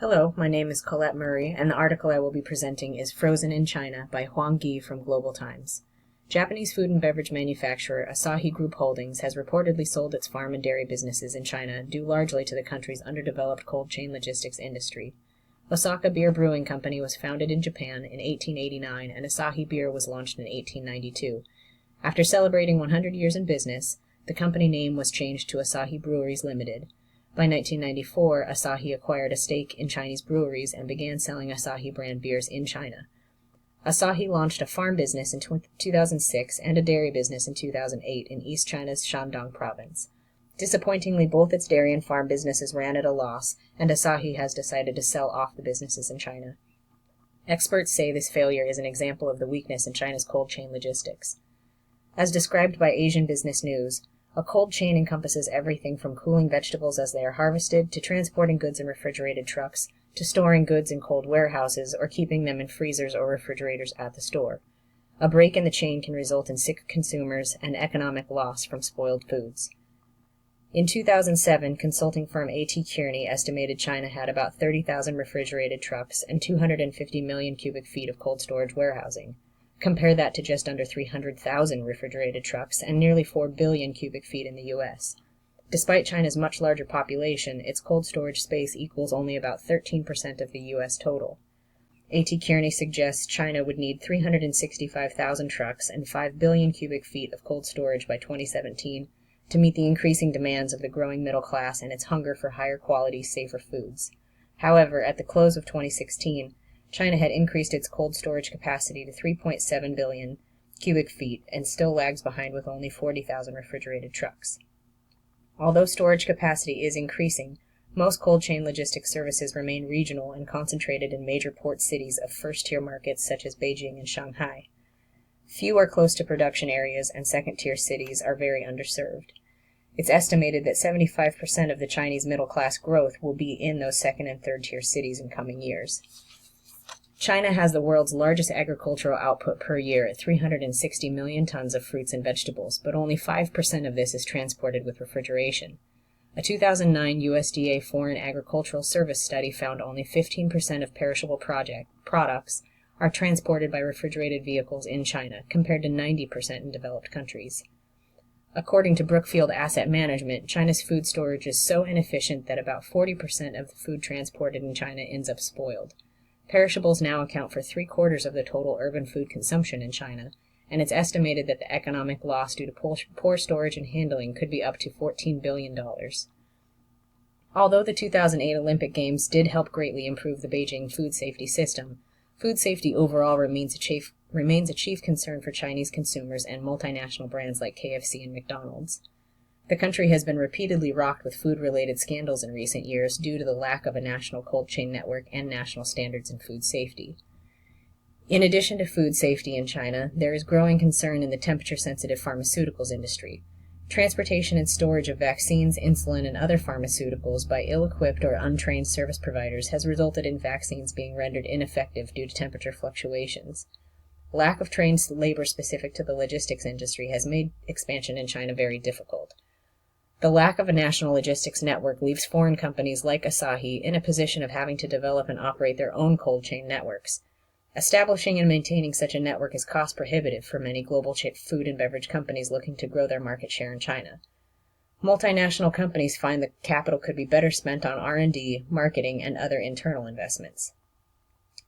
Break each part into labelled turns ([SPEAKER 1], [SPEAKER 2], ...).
[SPEAKER 1] Hello, my name is Colette Murray, and the article I will be presenting is Frozen in China by Huang Gi from Global Times. Japanese food and beverage manufacturer Asahi Group Holdings has reportedly sold its farm and dairy businesses in China due largely to the country's underdeveloped cold chain logistics industry. Osaka Beer Brewing Company was founded in Japan in 1889, and Asahi Beer was launched in 1892. After celebrating 100 years in business, the company name was changed to Asahi Breweries Limited. By 1994, Asahi acquired a stake in Chinese breweries and began selling Asahi brand beers in China. Asahi launched a farm business in 2006 and a dairy business in 2008 in East China's Shandong province. Disappointingly, both its dairy and farm businesses ran at a loss, and Asahi has decided to sell off the businesses in China. Experts say this failure is an example of the weakness in China's cold chain logistics. As described by Asian Business News, a cold chain encompasses everything from cooling vegetables as they are harvested, to transporting goods in refrigerated trucks, to storing goods in cold warehouses, or keeping them in freezers or refrigerators at the store. A break in the chain can result in sick consumers and economic loss from spoiled foods. In 2007, consulting firm A.T. Kearney estimated China had about 30,000 refrigerated trucks and 250 million cubic feet of cold storage warehousing. Compare that to just under 300,000 refrigerated trucks and nearly 4 billion cubic feet in the U.S. Despite China's much larger population, its cold storage space equals only about 13% of the U.S. total. A.T. Kearney suggests China would need 365,000 trucks and 5 billion cubic feet of cold storage by 2017 to meet the increasing demands of the growing middle class and its hunger for higher quality, safer foods. However, at the close of 2016, China had increased its cold storage capacity to 3.7 billion cubic feet and still lags behind with only 40,000 refrigerated trucks. Although storage capacity is increasing, most cold chain logistics services remain regional and concentrated in major port cities of first-tier markets such as Beijing and Shanghai. Few are close to production areas, and second-tier cities are very underserved. It's estimated that 75% of the Chinese middle-class growth will be in those second- and third-tier cities in coming years. China has the world's largest agricultural output per year at 360 million tons of fruits and vegetables, but only 5% of this is transported with refrigeration. A 2009 USDA Foreign Agricultural Service study found only 15% of perishable products are transported by refrigerated vehicles in China, compared to 90% in developed countries. According to Brookfield Asset Management, China's food storage is so inefficient that about 40% of the food transported in China ends up spoiled. Perishables now account for 3/4 of the total urban food consumption in China, and it's estimated that the economic loss due to poor storage and handling could be up to $14 billion. Although the 2008 Olympic Games did help greatly improve the Beijing food safety system, food safety overall remains a chief concern for Chinese consumers and multinational brands like KFC and McDonald's. The country has been repeatedly rocked with food-related scandals in recent years due to the lack of a national cold chain network and national standards in food safety. In addition to food safety in China, there is growing concern in the temperature-sensitive pharmaceuticals industry. Transportation and storage of vaccines, insulin, and other pharmaceuticals by ill-equipped or untrained service providers has resulted in vaccines being rendered ineffective due to temperature fluctuations. Lack of trained labor specific to the logistics industry has made expansion in China very difficult. The lack of a national logistics network leaves foreign companies like Asahi in a position of having to develop and operate their own cold chain networks. Establishing and maintaining such a network is cost prohibitive for many global food and beverage companies looking to grow their market share in China. Multinational companies find the capital could be better spent on R&D, marketing, and other internal investments.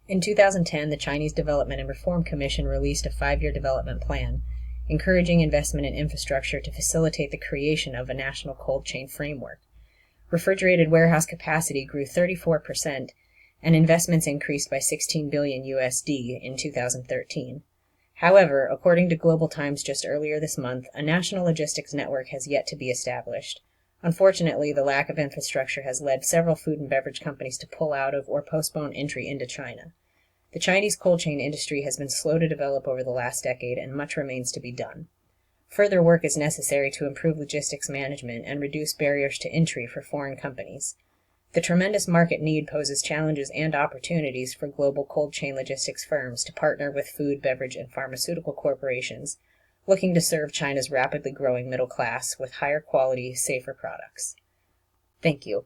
[SPEAKER 1] In 2010, the Chinese Development and Reform Commission released a 5-year development plan, encouraging investment in infrastructure to facilitate the creation of a national cold chain framework. Refrigerated warehouse capacity grew 34%, and investments increased by $16 billion USD in 2013. However, according to Global Times just earlier this month, a national logistics network has yet to be established. Unfortunately, the lack of infrastructure has led several food and beverage companies to pull out of or postpone entry into China. The Chinese cold chain industry has been slow to develop over the last decade, and much remains to be done. Further work is necessary to improve logistics management and reduce barriers to entry for foreign companies. The tremendous market need poses challenges and opportunities for global cold chain logistics firms to partner with food, beverage, and pharmaceutical corporations looking to serve China's rapidly growing middle class with higher quality, safer products. Thank you.